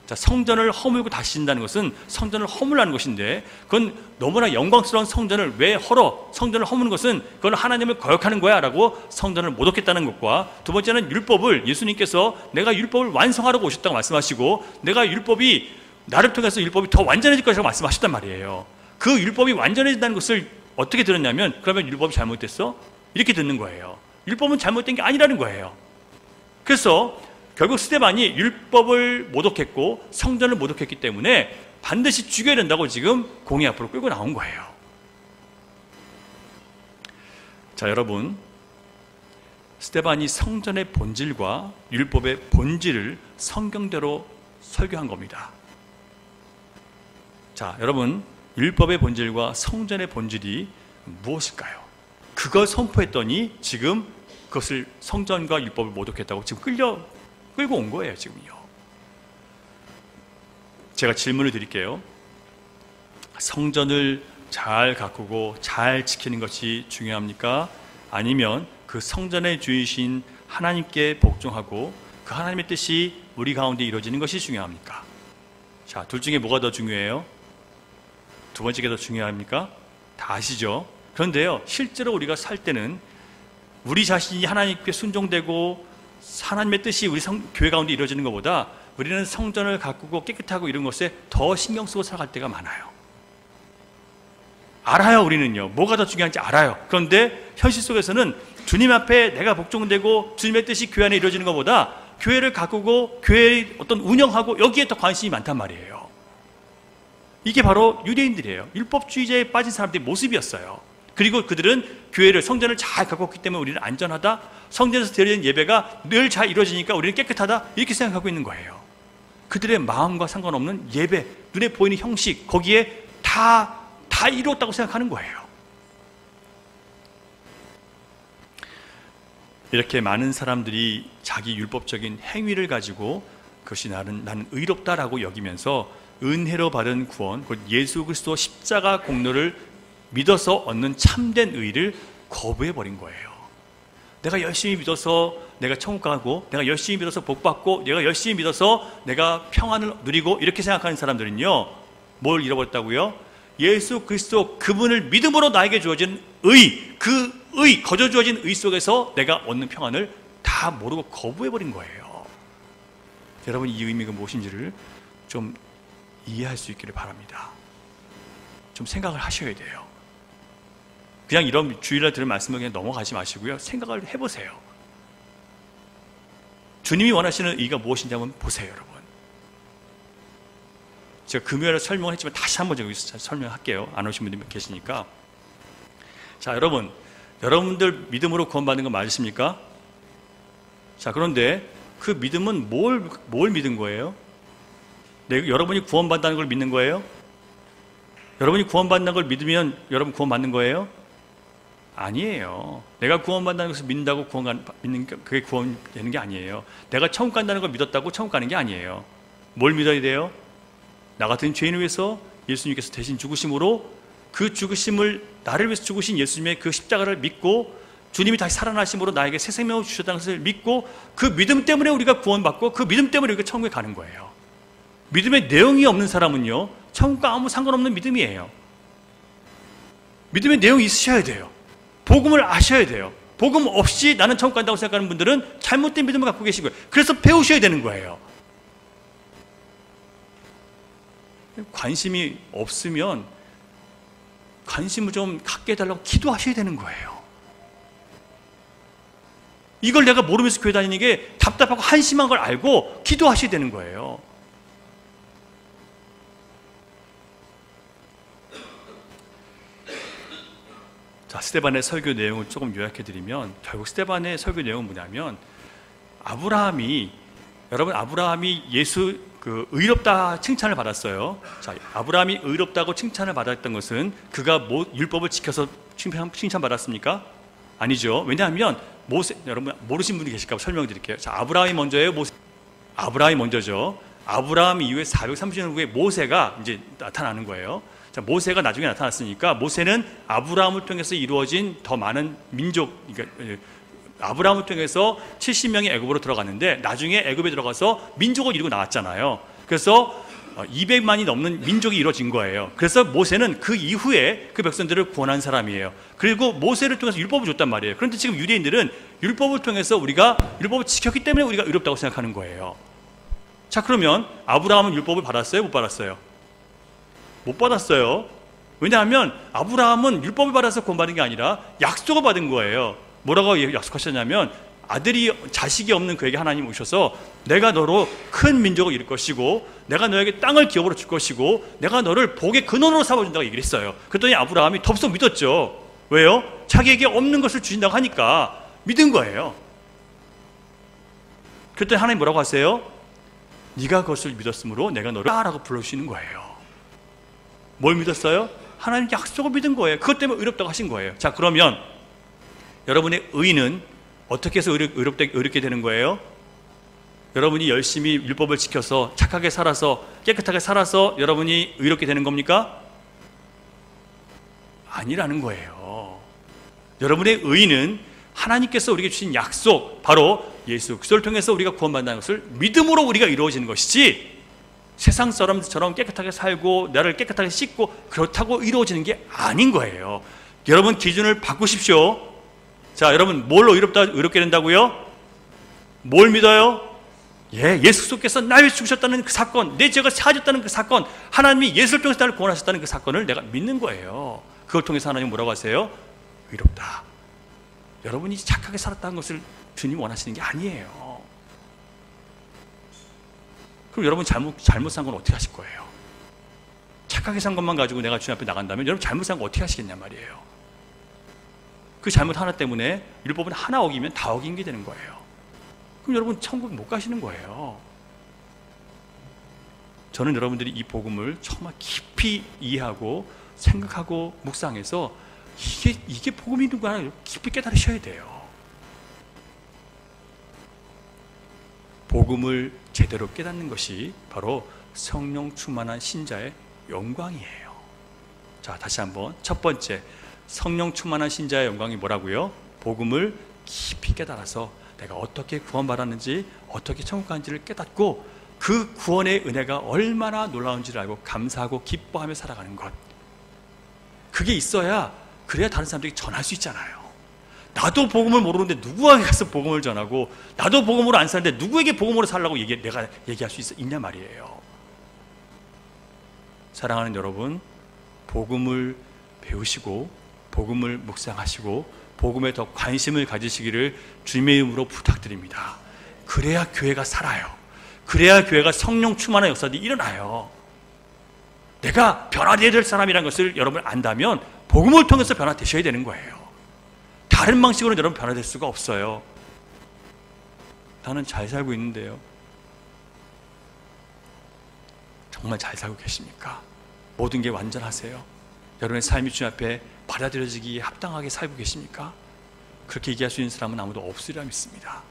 자, 자, 성전을 허물고 다시 짓는다는 것은 성전을 허물라는 것인데, 그건 너무나 영광스러운 성전을 왜 성전을 허무는 것은 그건 하나님을 거역하는 거야 라고 성전을 못 얻겠다는 것과, 두 번째는 율법을 예수님께서 내가 율법을 완성하라고 오셨다고 말씀하시고, 내가 율법이 나를 통해서 율법이 더 완전해질 것이라고 말씀하셨단 말이에요. 그 율법이 완전해진다는 것을 어떻게 들었냐면, 그러면 율법이 잘못됐어? 이렇게 듣는 거예요. 율법은 잘못된 게 아니라는 거예요. 그래서 결국 스데반이 율법을 모독했고 성전을 모독했기 때문에 반드시 죽여야 된다고 지금 공의 앞으로 끌고 나온 거예요. 자, 여러분, 스데반이 성전의 본질과 율법의 본질을 성경대로 설교한 겁니다. 자, 여러분, 율법의 본질과 성전의 본질이 무엇일까요? 그걸 선포했더니 지금 그것을 성전과 율법을 모독했다고 지금 끌고 온 거예요, 지금요. 제가 질문을 드릴게요. 성전을 잘 가꾸고 잘 지키는 것이 중요합니까? 아니면 그 성전의 주이신 하나님께 복종하고 그 하나님의 뜻이 우리 가운데 이루어지는 것이 중요합니까? 자, 둘 중에 뭐가 더 중요해요? 두 번째가 더 중요합니까? 다 아시죠? 그런데요, 실제로 우리가 살 때는 우리 자신이 하나님께 순종되고 하나님의 뜻이 우리 교회 가운데 이루어지는 것보다 우리는 성전을 가꾸고 깨끗하고 이런 것에 더 신경 쓰고 살아갈 때가 많아요. 알아요, 우리는요. 뭐가 더 중요한지 알아요. 그런데 현실 속에서는 주님 앞에 내가 복종되고 주님의 뜻이 교회 안에 이루어지는 것보다 교회를 가꾸고 교회의 어떤 운영하고 여기에 더 관심이 많단 말이에요. 이게 바로 유대인들이에요. 율법주의자에 빠진 사람들의 모습이었어요. 그리고 그들은 교회를, 성전을 잘 가꿨기 때문에 우리는 안전하다, 성전에서 드리는 예배가 늘 잘 이루어지니까 우리는 깨끗하다, 이렇게 생각하고 있는 거예요. 그들의 마음과 상관없는 예배, 눈에 보이는 형식, 거기에 다 이루었다고 생각하는 거예요. 이렇게 많은 사람들이 자기 율법적인 행위를 가지고 그것이 나는 의롭다라고 여기면서 은혜로 받은 구원, 곧 예수 그리스도 십자가 공로를 믿어서 얻는 참된 의를 거부해버린 거예요. 내가 열심히 믿어서 내가 천국 가고, 내가 열심히 믿어서 복 받고, 내가 열심히 믿어서 내가 평안을 누리고, 이렇게 생각하는 사람들은요, 뭘 잃어버렸다고요? 예수 그리스도 그분을 믿음으로 나에게 주어진 의, 그 의, 거저 주어진 의 속에서 내가 얻는 평안을 다 모르고 거부해버린 거예요. 여러분, 이 의미가 무엇인지를 좀 이해할 수 있기를 바랍니다. 좀 생각을 하셔야 돼요. 그냥 이런 주일날 들은 말씀을 그냥 넘어가지 마시고요, 생각을 해보세요. 주님이 원하시는 의가 무엇인지 한번 보세요, 여러분. 제가 금요일에 설명을 했지만 다시 한번 여기서 설명할게요. 안 오신 분들이 계시니까. 자, 여러분들 믿음으로 구원받는 거 맞으십니까? 자, 그런데 그 믿음은 뭘 믿은 거예요? 여러분이 구원받는다는 걸 믿는 거예요? 여러분이 구원받는 걸 믿으면 여러분 구원받는 거예요? 아니에요. 내가 구원받는다는 것을 믿는다고 그게 구원되는 게 아니에요. 내가 천국 간다는 걸 믿었다고 천국 가는 게 아니에요. 뭘 믿어야 돼요? 나 같은 죄인을 위해서 예수님께서 대신 죽으심으로, 그 죽으심을 나를 위해서 죽으신 예수님의 그 십자가를 믿고, 주님이 다시 살아나심으로 나에게 새 생명을 주셨다는 것을 믿고, 그 믿음 때문에 우리가 구원받고, 그 믿음 때문에 우리가 천국에 가는 거예요. 믿음의 내용이 없는 사람은요, 천국과 아무 상관없는 믿음이에요. 믿음의 내용이 있으셔야 돼요. 복음을 아셔야 돼요. 복음 없이 나는 천국 간다고 생각하는 분들은 잘못된 믿음을 갖고 계신 거예요. 그래서 배우셔야 되는 거예요. 관심이 없으면 관심을 좀 갖게 해달라고 기도하셔야 되는 거예요. 이걸 내가 모르면서 교회 다니는 게 답답하고 한심한 걸 알고 기도하셔야 되는 거예요. 자, 스데반의 설교 내용을 조금 요약해드리면, 결국 스데반의 설교 내용은 뭐냐면, 아브라함이 예수 의롭다 칭찬을 받았어요. 자, 아브라함이 의롭다고 칭찬을 받았던 것은 그가 율법을 지켜서 칭찬받았습니까? 아니죠. 왜냐하면 여러분 모르신 분이 계실까 봐 설명드릴게요. 자, 아브라함이 먼저예요, 아브라함이 먼저죠. 아브라함 이후에 430년 후에 모세가 이제 나타나는 거예요. 자, 모세가 나중에 나타났으니까 모세는 아브라함을 통해서 이루어진 더 많은 민족, 그러니까 아브라함을 통해서 70명이 애굽으로 들어갔는데 나중에 애굽에 들어가서 민족을 이루고 나왔잖아요. 그래서 200만이 넘는 민족이 이루어진 거예요. 그래서 모세는 그 이후에 그 백성들을 구원한 사람이에요. 그리고 모세를 통해서 율법을 줬단 말이에요. 그런데 지금 유대인들은 율법을 통해서 우리가 율법을 지켰기 때문에 우리가 의롭다고 생각하는 거예요. 자, 그러면 아브라함은 율법을 받았어요? 못 받았어요? 못 받았어요. 왜냐하면 아브라함은 율법을 받아서 구원받은 게 아니라 약속을 받은 거예요. 뭐라고 약속하셨냐면 자식이 없는 그에게 하나님 오셔서 내가 너로 큰 민족을 이룰 것이고 내가 너에게 땅을 기업으로 줄 것이고 내가 너를 복의 근원으로 삼아준다고 얘기를 했어요. 그랬더니 아브라함이 덥석 믿었죠. 왜요? 자기에게 없는 것을 주신다고 하니까 믿은 거예요. 그랬더니 하나님 뭐라고 하세요? 네가 그것을 믿었으므로 내가 너를 라고 불러주시는 거예요. 뭘 믿었어요? 하나님 약속을 믿은 거예요. 그것 때문에 의롭다고 하신 거예요. 자, 그러면 여러분의 의는 어떻게 해서 의롭게 되는 거예요? 여러분이 열심히 율법을 지켜서 착하게 살아서 깨끗하게 살아서 여러분이 의롭게 되는 겁니까? 아니라는 거예요. 여러분의 의는 하나님께서 우리에게 주신 약속, 바로 예수 그리스도를 통해서 우리가 구원받는 것을 믿음으로 우리가 이루어지는 것이지 세상 사람들처럼 깨끗하게 살고 나를 깨끗하게 씻고 그렇다고 이루어지는 게 아닌 거예요. 여러분 기준을 바꾸십시오. 자, 여러분 뭘로 의롭게 된다고요? 뭘 믿어요? 예수 그리스도께서 나를 위해 죽으셨다는 그 사건, 내 죄가 사하셨다는 그 사건, 하나님이 예수를 통해서 나를 구원하셨다는 그 사건을 내가 믿는 거예요. 그걸 통해서 하나님 뭐라고 하세요? 의롭다. 여러분이 착하게 살았다는 것을 주님 원하시는 게 아니에요. 그럼 여러분 잘못 산 건 어떻게 하실 거예요? 착하게 산 것만 가지고 내가 주님 앞에 나간다면 여러분 잘못 산 거 어떻게 하시겠냔 말이에요. 그 잘못 하나 때문에 율법은 하나 어기면 다 어긴 게 되는 거예요. 그럼 여러분 천국 못 가시는 거예요. 저는 여러분들이 이 복음을 정말 깊이 이해하고 생각하고 묵상해서 이게 복음이 있는 거야 깊이 깨달으셔야 돼요. 복음을 제대로 깨닫는 것이 바로 성령 충만한 신자의 영광이에요. 자, 다시 한번 첫 번째, 성령 충만한 신자의 영광이 뭐라고요? 복음을 깊이 깨달아서 내가 어떻게 구원받았는지 어떻게 천국 가는지를 깨닫고 그 구원의 은혜가 얼마나 놀라운지를 알고 감사하고 기뻐하며 살아가는 것. 그게 있어야 그래야 다른 사람들에게 전할 수 있잖아요. 나도 복음을 모르는데 누구에게 가서 복음을 전하고 나도 복음으로 안 사는데 누구에게 복음으로 살라고 내가 얘기할 수 있냐 말이에요. 사랑하는 여러분, 복음을 배우시고 복음을 묵상하시고 복음에 더 관심을 가지시기를 주님의 이름으로 부탁드립니다. 그래야 교회가 살아요. 그래야 교회가 성령 충만한 역사들이 일어나요. 내가 변화되어야 될 사람이라는 것을 여러분 안다면 복음을 통해서 변화되셔야 되는 거예요. 다른 방식으로는 여러분 변화될 수가 없어요. 나는 잘 살고 있는데요. 정말 잘 살고 계십니까? 모든 게 완전하세요? 여러분의 삶이 주님 앞에 받아들여지기에 합당하게 살고 계십니까? 그렇게 얘기할 수 있는 사람은 아무도 없으리라 믿습니다.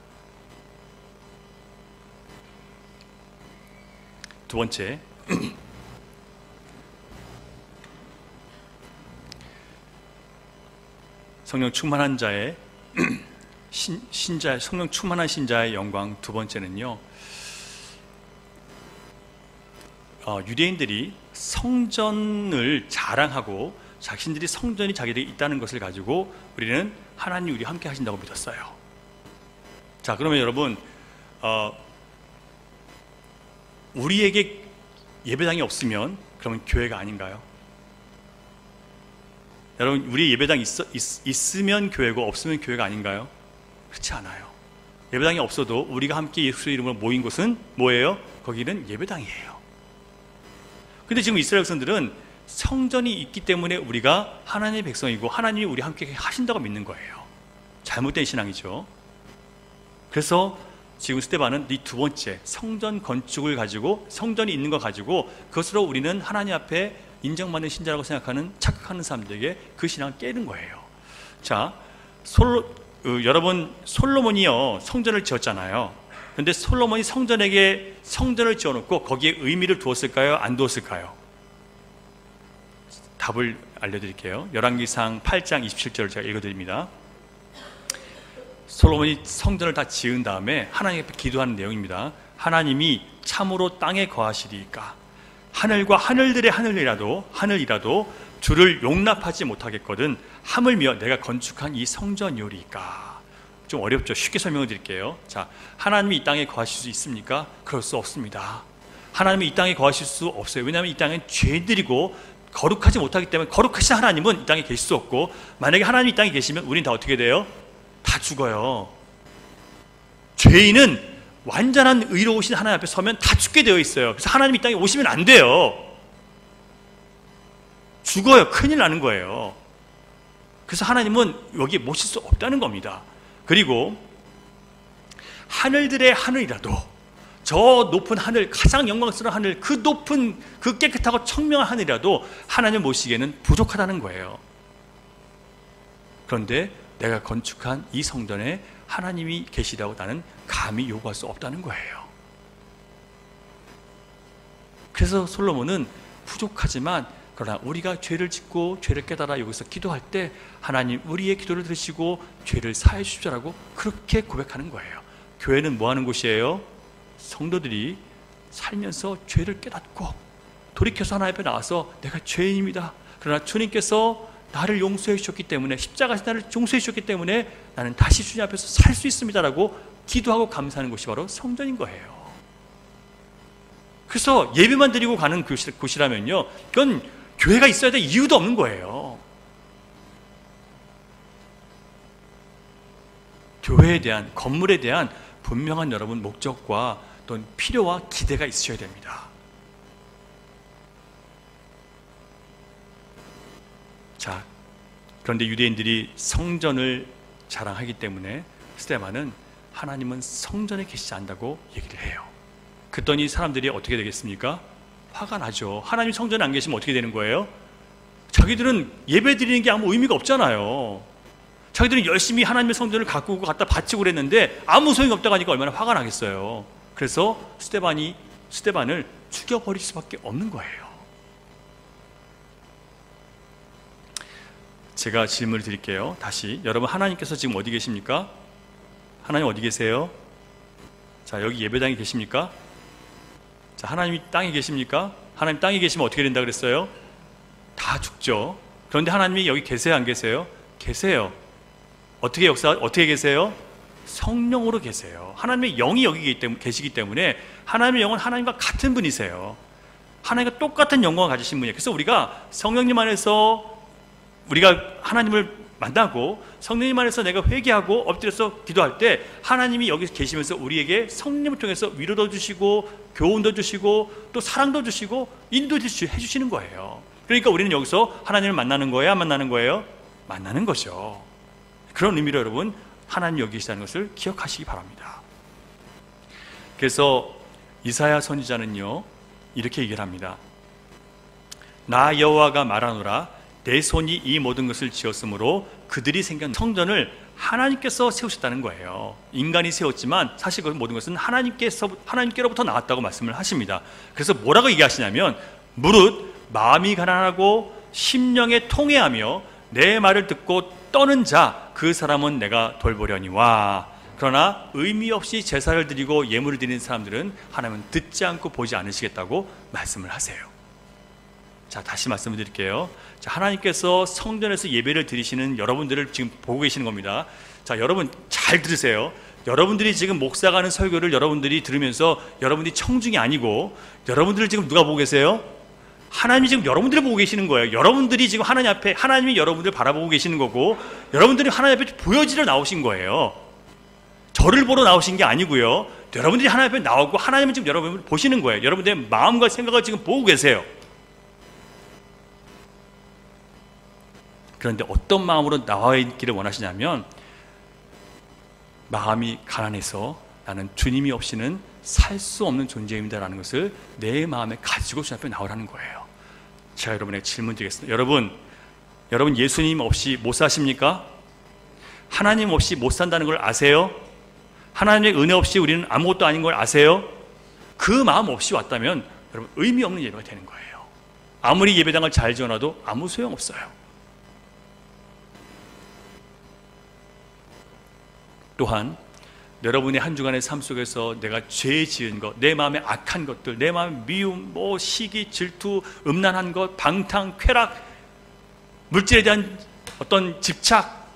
두 번째, 성령 충만한 자의 성령 충만한 신자의 영광 두 번째는요, 유대인들이 성전을 자랑하고 자신들이 성전이 자기들이 있다는 것을 가지고 우리는 하나님 우리와 함께 하신다고 믿었어요. 자, 그러면 여러분 우리에게 예배당이 없으면 그러면 교회가 아닌가요? 여러분 우리 예배당이 있으면 교회고 없으면 교회가 아닌가요? 그렇지 않아요. 예배당이 없어도 우리가 함께 예수의 이름으로 모인 곳은 뭐예요? 거기는 예배당이에요. 근데 지금 이스라엘 백성들은 성전이 있기 때문에 우리가 하나님의 백성이고 하나님이 우리 함께 하신다고 믿는 거예요. 잘못된 신앙이죠. 그래서 지금 스데반은 이 두 번째 성전 건축을 가지고 성전이 있는 거 가지고 그것으로 우리는 하나님 앞에 인정받는 신자라고 생각하는 착각하는 사람들에게 그 신앙을 깨는 거예요. 자, 여러분 솔로몬이요 성전을 지었잖아요. 그런데 솔로몬이 성전을 지어놓고 거기에 의미를 두었을까요? 안 두었을까요? 답을 알려드릴게요. 열왕기상 8장 27절을 제가 읽어드립니다. 솔로몬이 성전을 다 지은 다음에 하나님 앞에 기도하는 내용입니다. 하나님이 참으로 땅에 거하시리이까 하늘과 하늘들의 하늘이라도 주를 용납하지 못하겠거든 하물며 내가 건축한 이 성전이오리이까. 좀 어렵죠. 쉽게 설명을 드릴게요. 자, 하나님이 이 땅에 거하실 수 있습니까? 그럴 수 없습니다. 하나님이 이 땅에 거하실 수 없어요. 왜냐하면 이 땅엔 죄들이고 거룩하지 못하기 때문에 거룩하신 하나님은 이 땅에 계실 수 없고, 만약에 하나님이 이 땅에 계시면 우린 다 어떻게 돼요? 다 죽어요. 죄인은 완전한 의로우신 하나님 앞에 서면 다 죽게 되어 있어요. 그래서 하나님이 이 땅에 오시면 안 돼요. 죽어요. 큰일 나는 거예요. 그래서 하나님은 여기에 모실 수 없다는 겁니다. 그리고 하늘들의 하늘이라도, 저 높은 하늘, 가장 영광스러운 하늘, 그 높은, 그 깨끗하고 청명한 하늘이라도 하나님을 모시기에는 부족하다는 거예요. 그런데 내가 건축한 이 성전에 하나님이 계시다고 나는 감히 요구할 수 없다는 거예요. 그래서 솔로몬은 부족하지만, 그러나 우리가 죄를 짓고 죄를 깨달아 여기서 기도할 때 하나님 우리의 기도를 들으시고 죄를 사해 주십시오라고 그렇게 고백하는 거예요. 교회는 뭐 하는 곳이에요? 성도들이 살면서 죄를 깨닫고 돌이켜서 하나님 앞에 나와서 내가 죄인입니다. 그러나 주님께서 나를 용서해 주셨기 때문에, 십자가에서 나를 용서해 주셨기 때문에 나는 다시 주님 앞에서 살 수 있습니다라고 기도하고 감사하는 곳이 바로 성전인 거예요. 그래서 예배만 드리고 가는 곳이라면요, 그건 교회가 있어야 될 이유도 없는 거예요. 교회에 대한, 건물에 대한 분명한 여러분 목적과 또는 필요와 기대가 있으셔야 됩니다. 자, 그런데 유대인들이 성전을 자랑하기 때문에 스데반은 하나님은 성전에 계시지 않는다고 얘기를 해요. 그랬더니 사람들이 어떻게 되겠습니까? 화가 나죠. 하나님 성전에 안 계시면 어떻게 되는 거예요? 자기들은 예배 드리는 게 아무 의미가 없잖아요. 자기들은 열심히 하나님의 성전을 가꾸고 갖다 바치고 그랬는데 아무 소용이 없다고 하니까 얼마나 화가 나겠어요. 그래서 스데반을 죽여버릴 수밖에 없는 거예요. 제가 질문을 드릴게요. 다시, 여러분 하나님께서 지금 어디 계십니까? 하나님 어디 계세요? 자, 여기 예배당에 계십니까? 자, 하나님이 땅에 계십니까? 하나님 땅에 계시면 어떻게 된다 그랬어요? 다 죽죠. 그런데 하나님이 여기 계세요, 안 계세요? 계세요. 어떻게 계세요? 성령으로 계세요. 하나님의 영이 여기 계시기 때문에 하나님의 영은 하나님과 같은 분이세요. 하나님과 똑같은 영광을 가지신 분이에요. 그래서 우리가 성령님 안에서 우리가 하나님을 만나고 성령님 안에서 내가 회개하고 엎드려서 기도할 때 하나님이 여기 계시면서 우리에게 성령님을 통해서 위로도 주시고 교훈도 주시고 또 사랑도 주시고 인도도 해주시는 거예요. 그러니까 우리는 여기서 하나님을 만나는 거예요? 안 만나는 거예요? 만나는 거죠. 그런 의미로 여러분, 하나님 여기 계시다는 것을 기억하시기 바랍니다. 그래서 이사야 선지자는요, 이렇게 얘기를 합니다. 나 여호와가 말하노라, 내 손이 이 모든 것을 지었으므로 그들이 생긴 성전을 하나님께서 세우셨다는 거예요. 인간이 세웠지만 사실 그 모든 것은 하나님께로부터 나왔다고 말씀을 하십니다. 그래서 뭐라고 얘기하시냐면, 무릇 마음이 가난하고 심령에 통회하며 내 말을 듣고 떠는 자, 그 사람은 내가 돌보려니와. 그러나 의미 없이 제사를 드리고 예물을 드리는 사람들은 하나님은 듣지 않고 보지 않으시겠다고 말씀을 하세요. 자, 다시 말씀을 드릴게요. 자, 하나님께서 성전에서 예배를 드리시는 여러분들을 지금 보고 계시는 겁니다. 자, 여러분 잘 들으세요. 여러분들이 지금 목사가 하는 설교를 여러분들이 들으면서 여러분들이 청중이 아니고, 여러분들을 지금 누가 보고 계세요? 하나님이 지금 여러분들을 보고 계시는 거예요. 여러분들이 지금 하나님 앞에, 하나님이 여러분들을 바라보고 계시는 거고, 여러분들이 하나님 앞에 보여지러 나오신 거예요. 저를 보러 나오신 게 아니고요. 여러분들이 하나님 앞에 나오고 하나님은 지금 여러분을 보시는 거예요. 여러분들의 마음과 생각을 지금 보고 계세요. 그런데 어떤 마음으로 나와 있기를 원하시냐면, 마음이 가난해서 나는 주님이 없이는 살 수 없는 존재입니다라는 것을 내 마음에 가지고 주님 앞에 나오라는 거예요. 제가 여러분에게 질문 드리겠습니다. 여러분 예수님 없이 못 사십니까? 하나님 없이 못 산다는 걸 아세요? 하나님의 은혜 없이 우리는 아무것도 아닌 걸 아세요? 그 마음 없이 왔다면 여러분 의미 없는 예배가 되는 거예요. 아무리 예배당을 잘 지어놔도 아무 소용없어요. 또한 여러분의 한 주간의 삶 속에서 내가 죄 지은 것, 내 마음에 악한 것들, 내 마음에 미움, 시기, 질투, 음란한 것, 방탕, 쾌락, 물질에 대한 어떤 집착,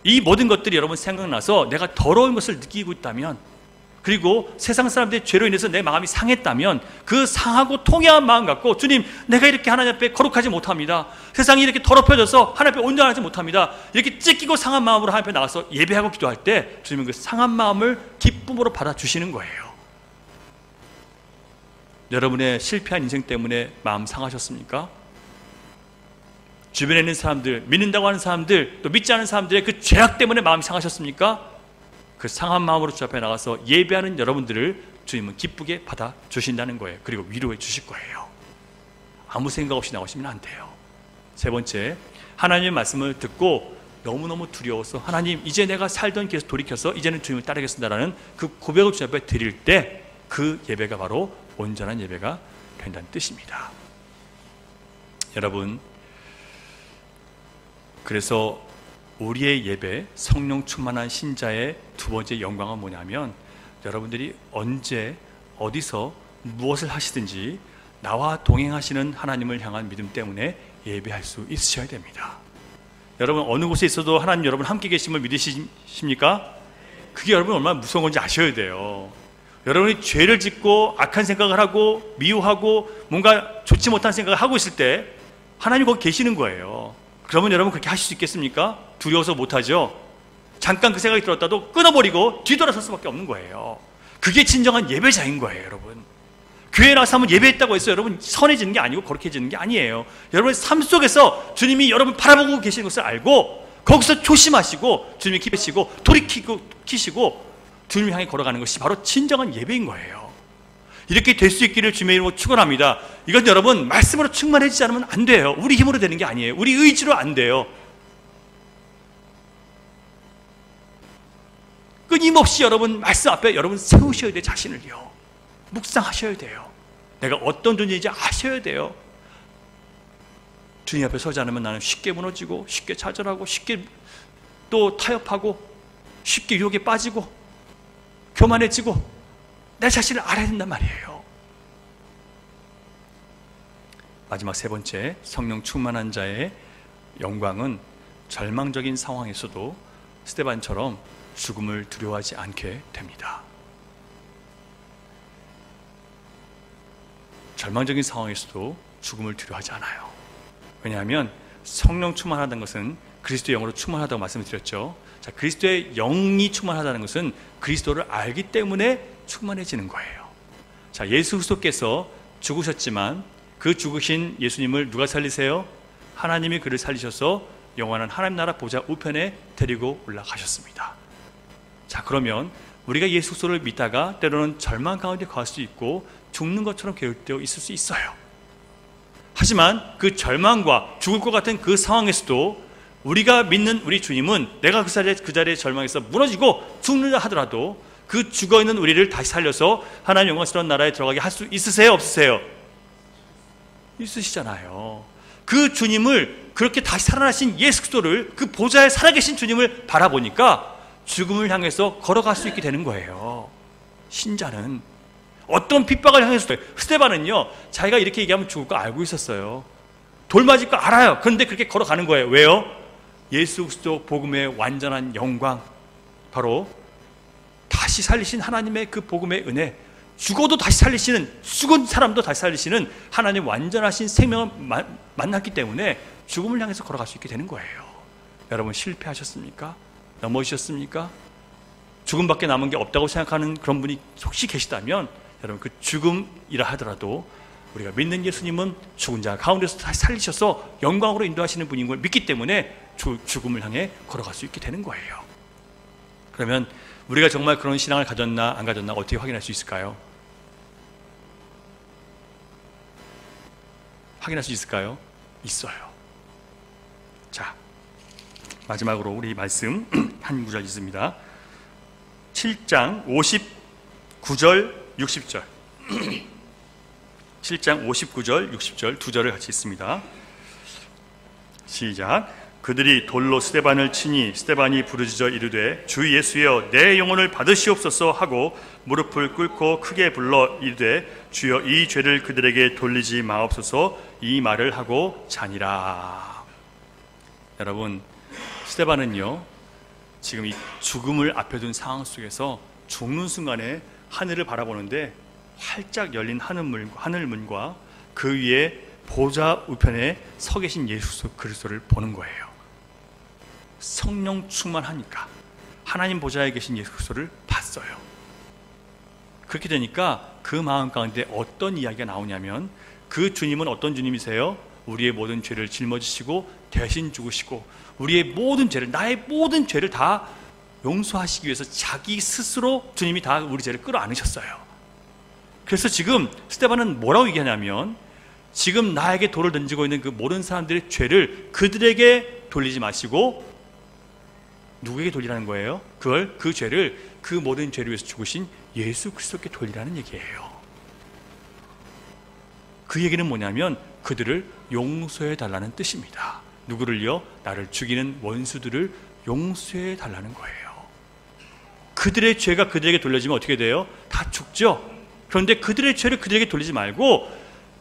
이 모든 것들이 여러분 생각나서 내가 더러운 것을 느끼고 있다면, 그리고 세상 사람들의 죄로 인해서 내 마음이 상했다면 그 상하고 통해한 마음 갖고 주님, 내가 이렇게 하나님 앞에 거룩하지 못합니다. 세상이 이렇게 더럽혀져서 하나님 앞에 온전하지 못합니다. 이렇게 찢기고 상한 마음으로 하나님 앞에 나가서 예배하고 기도할 때 주님은 그 상한 마음을 기쁨으로 받아주시는 거예요. 여러분의 실패한 인생 때문에 마음 상하셨습니까? 주변에 있는 사람들, 믿는다고 하는 사람들, 또 믿지 않은 사람들의 그 죄악 때문에 마음이 상하셨습니까? 그 상한 마음으로 주 앞에 나가서 예배하는 여러분들을 주님은 기쁘게 받아주신다는 거예요. 그리고 위로해 주실 거예요. 아무 생각 없이 나오시면 안 돼요. 세 번째, 하나님의 말씀을 듣고 너무너무 두려워서 하나님, 이제 내가 살던 길에서 돌이켜서 이제는 주님을 따르겠습니다라는 그 고백을 주 앞에 드릴 때 그 예배가 바로 온전한 예배가 된다는 뜻입니다. 여러분, 그래서 우리의 예배, 성령 충만한 신자의 두 번째 영광은 뭐냐면, 여러분들이 언제 어디서 무엇을 하시든지 나와 동행하시는 하나님을 향한 믿음 때문에 예배할 수 있으셔야 됩니다. 여러분, 어느 곳에 있어도 하나님 여러분 함께 계심을 믿으십니까? 그게 여러분 얼마나 무서운 건지 아셔야 돼요. 여러분이 죄를 짓고 악한 생각을 하고 미워하고 뭔가 좋지 못한 생각을 하고 있을 때 하나님이 거기 계시는 거예요. 그러면 여러분 그렇게 하실 수 있겠습니까? 두려워서 못하죠. 잠깐 그 생각이 들었다도 끊어버리고 뒤돌아설 수밖에 없는 거예요. 그게 진정한 예배자인 거예요. 여러분, 교회에 나와서 한번 예배했다고 해서 여러분 선해지는 게 아니고 거룩해지는 게 아니에요. 여러분의 삶 속에서 주님이 여러분 바라보고 계시는 것을 알고 거기서 조심하시고 주님이 기쁘시고 돌이키시고 주님을 향해 걸어가는 것이 바로 진정한 예배인 거예요. 이렇게 될 수 있기를 주님의 이름으로 축원합니다. 이건 여러분 말씀으로 충만해지지 않으면 안 돼요. 우리 힘으로 되는 게 아니에요. 우리 의지로 안 돼요. 끊임없이 여러분 말씀 앞에 여러분 세우셔야 돼요. 자신을요. 묵상하셔야 돼요. 내가 어떤 존재인지 아셔야 돼요. 주님 앞에 서지 않으면 나는 쉽게 무너지고 쉽게 좌절하고 쉽게 또 타협하고 쉽게 유혹에 빠지고 교만해지고 내 자신을 알아야 된단 말이에요. 마지막 세 번째, 성령 충만한 자의 영광은 절망적인 상황에서도 스데반처럼 죽음을 두려워하지 않게 됩니다. 절망적인 상황에서도 죽음을 두려워하지 않아요. 왜냐하면 성령 충만하다는 것은 그리스도의 영으로 충만하다고 말씀을 드렸죠. 자, 그리스도의 영이 충만하다는 것은 그리스도를 알기 때문에 충만해지는 거예요. 자, 예수 그리스도께서 죽으셨지만 그 죽으신 예수님을 누가 살리세요? 하나님이 그를 살리셔서 영원한 하나님 나라 보좌 우편에 데리고 올라가셨습니다. 자, 그러면 우리가 예수 그리스도를 믿다가 때로는 절망 가운데 갈 수 있고 죽는 것처럼 계획되어 있을 수 있어요. 하지만 그 절망과 죽을 것 같은 그 상황에서도 우리가 믿는 우리 주님은 내가 그 자리에 절망해서 무너지고 죽는다 하더라도 그 죽어있는 우리를 다시 살려서 하나님 영광스러운 나라에 들어가게 할 수 있으세요? 없으세요? 있으시잖아요. 그 주님을, 그렇게 다시 살아나신 예수 그리스도를, 그 보좌에 살아계신 주님을 바라보니까 죽음을 향해서 걸어갈 수 있게 되는 거예요. 신자는 어떤 핍박을 향해서도. 스데반은요, 자기가 이렇게 얘기하면 죽을 거 알고 있었어요. 돌 맞을 거 알아요. 그런데 그렇게 걸어가는 거예요. 왜요? 예수 그리스도 복음의 완전한 영광, 바로 다시 살리신 하나님의 그 복음의 은혜, 죽어도 다시 살리시는, 죽은 사람도 다시 살리시는 하나님 완전하신 생명을 만났기 때문에 죽음을 향해서 걸어갈 수 있게 되는 거예요. 여러분, 실패하셨습니까? 넘어지셨습니까? 죽음밖에 남은 게 없다고 생각하는 그런 분이 혹시 계시다면 여러분, 그 죽음이라 하더라도 우리가 믿는 예수님은 죽은 자 가운데서 다시 살리셔서 영광으로 인도하시는 분인 걸 믿기 때문에 죽음을 향해 걸어갈 수 있게 되는 거예요. 그러면 우리가 정말 그런 신앙을 가졌나 안 가졌나 어떻게 확인할 수 있을까요? 확인할 수 있을까요? 있어요. 자, 마지막으로 우리 말씀 한 구절 있습니다. 7장 59절 60절 7장 59절 60절 두 절을 같이 읽습니다. 시작. 그들이 돌로 스데반을 치니 스데반이 부르짖어 이르되 주 예수여 내 영혼을 받으시옵소서 하고 무릎을 꿇고 크게 불러 이르되 주여 이 죄를 그들에게 돌리지 마옵소서 이 말을 하고 자니라. 여러분, 스데반은요 지금 이 죽음을 앞에 둔 상황 속에서 죽는 순간에 하늘을 바라보는데 활짝 열린 하늘문과 그 위에 보좌 우편에 서 계신 예수 그리스도를 보는 거예요. 성령 충만하니까 하나님 보좌에 계신 예수 그리스도를 봤어요. 그렇게 되니까 그 마음 가운데 어떤 이야기가 나오냐면 그 주님은 어떤 주님이세요? 우리의 모든 죄를 짊어지시고 대신 죽으시고 우리의 모든 죄를, 나의 모든 죄를 다 용서하시기 위해서 자기 스스로 주님이 다 우리 죄를 끌어안으셨어요. 그래서 지금 스데반은 뭐라고 얘기하냐면 지금 나에게 돌을 던지고 있는 그 모든 사람들의 죄를 그들에게 돌리지 마시고 누구에게 돌리라는 거예요? 그 죄를, 그 모든 죄를 위해서 죽으신 예수 그리스도께 돌리라는 얘기예요. 그 얘기는 뭐냐면 그들을 용서해 달라는 뜻입니다. 누구를요? 나를 죽이는 원수들을 용서해 달라는 거예요. 그들의 죄가 그들에게 돌려지면 어떻게 돼요? 다 죽죠. 그런데 그들의 죄를 그들에게 돌리지 말고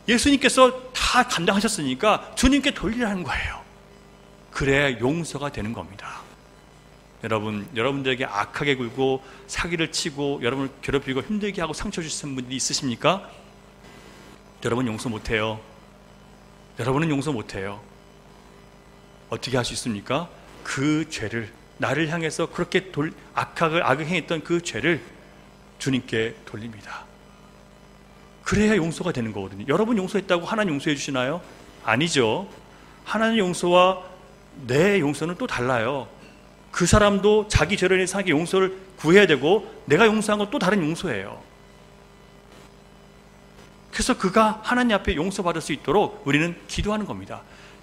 예수님께서 다 감당하셨으니까 주님께 돌리라는 거예요. 그래야 용서가 되는 겁니다. 여러분들에게 악하게 굴고 사기를 치고 여러분을 괴롭히고 힘들게 하고 상처 주신 분들이 있으십니까? 여러분 용서 못해요. 여러분은 용서 못해요. 어떻게 할 수 있습니까? 그 죄를, 나를 향해서 그렇게 악을 행했던 그 죄를 주님께 돌립니다. 그래야 용서가 되는 거거든요. 여러분 용서했다고 하나님 용서해 주시나요? 아니죠. 하나님 용서와 내 용서는 또 달라요. 그 사람도 자기 죄를 인해서 자기 용서를 구해야 되고 내가 용서한 건 또 다른 용서예요. 그래서 그가 하나님 앞에 용서받을 수 있도록 우리는 기도하는 겁니다.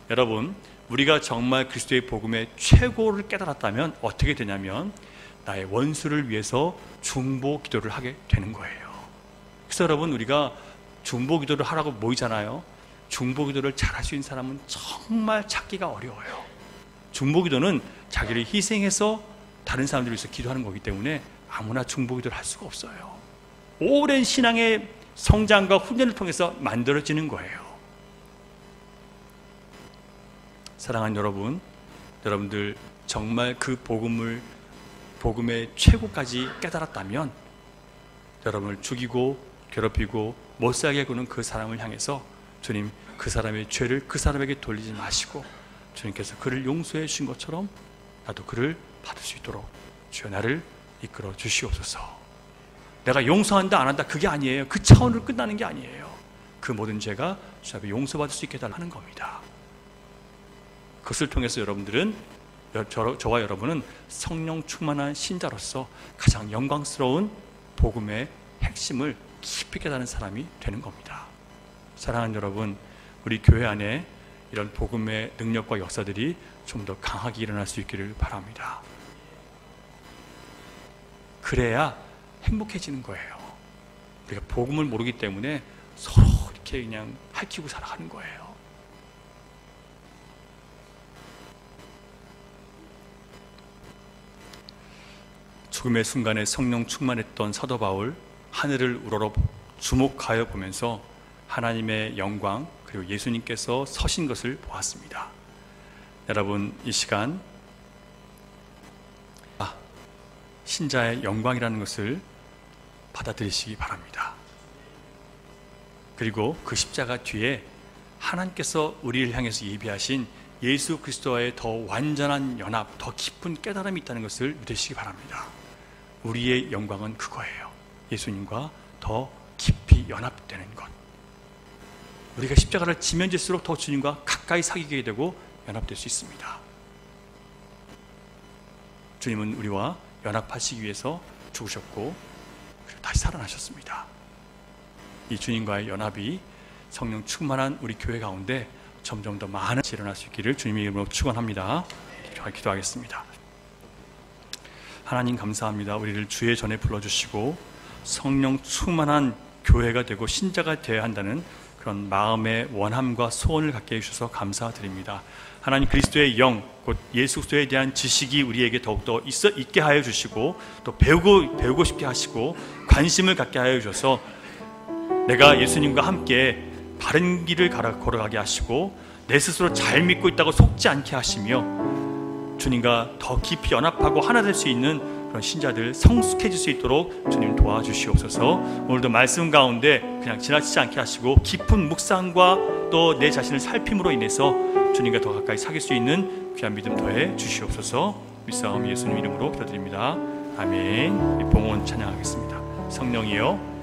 여러분, 우리가 정말 그리스도의 복음의 최고를 깨달았다면 어떻게 되냐면 나의 원수를 위해서 중보 기도를 하게 되는 거예요. 그래서 여러분, 우리가 중보 기도를 하라고 모이잖아요. 중보 기도를 잘할 수 있는 사람은 정말 찾기가 어려워요. 중보 기도는 자기를 희생해서 다른 사람들을 위해서 기도하는 거기 때문에 아무나 중보 기도를 할 수가 없어요. 오랜 신앙의 성장과 훈련을 통해서 만들어지는 거예요. 사랑하는 여러분들 정말 그 복음의 최고까지 깨달았다면 여러분을 죽이고 괴롭히고 못살게 구는 그 사람을 향해서 주님, 그 사람의 죄를 그 사람에게 돌리지 마시고 주님께서 그를 용서해 주신 것처럼 나도 그를 받을 수 있도록 주여 나를 이끌어 주시옵소서. 내가 용서한다 안 한다 그게 아니에요. 그 차원으로 끝나는 게 아니에요. 그 모든 죄가 주 앞에 용서받을 수 있게 해달라는 겁니다. 그것을 통해서 여러분들은, 저와 여러분은 성령 충만한 신자로서 가장 영광스러운 복음의 핵심을 깊이 깨닫는 사람이 되는 겁니다. 사랑하는 여러분, 우리 교회 안에 이런 복음의 능력과 역사들이 좀 더 강하게 일어날 수 있기를 바랍니다. 그래야 행복해지는 거예요. 우리가 복음을 모르기 때문에 서로 이렇게 그냥 핥히고 살아가는 거예요. 죽음의 순간에 성령 충만했던 사도 바울, 하늘을 우러러 주목하여 보면서 하나님의 영광 그리고 예수님께서 서신 것을 보았습니다. 여러분, 이 시간 신자의 영광이라는 것을 받아들이시기 바랍니다. 그리고 그 십자가 뒤에 하나님께서 우리를 향해서 예비하신 예수 그리스도와의 더 완전한 연합, 더 깊은 깨달음이 있다는 것을 믿으시기 바랍니다. 우리의 영광은 그거예요. 예수님과 더 깊이 연합되는 것. 우리가 십자가를 지면 질수록 더 주님과 가까이 사귀게 되고 연합될 수 있습니다. 주님은 우리와 연합하시기 위해서 죽으셨고 그리고 다시 살아나셨습니다. 이 주님과의 연합이 성령 충만한 우리 교회 가운데 점점 더 많은 일어날 수 있기를 주님의 이름으로 축원합니다. 기도하겠습니다. 하나님 감사합니다. 우리를 주의 전에 불러주시고 성령 충만한 교회가 되고 신자가 되어야 한다는 그런 마음의 원함과 소원을 갖게 해주셔서 감사드립니다. 하나님 그리스도의 영, 곧 예수 그리스도에 대한 지식이 우리에게 더욱더 있게 하여 주시고 또 배우고 싶게 하시고 관심을 갖게 하여 주셔서 내가 예수님과 함께 바른 길을 걸어가게 하시고 내 스스로 잘 믿고 있다고 속지 않게 하시며 주님과 더 깊이 연합하고 하나 될 수 있는 그런 신자들 성숙해질 수 있도록 주님 도와주시옵소서. 오늘도 말씀 가운데 그냥 지나치지 않게 하시고 깊은 묵상과 또 내 자신을 살핌으로 인해서 주님과 더 가까이 사귈 수 있는 귀한 믿음 더해 주시옵소서. 믿사옵나니 예수님 이름으로 기도드립니다. 아멘. 봉헌 찬양하겠습니다. 성령이여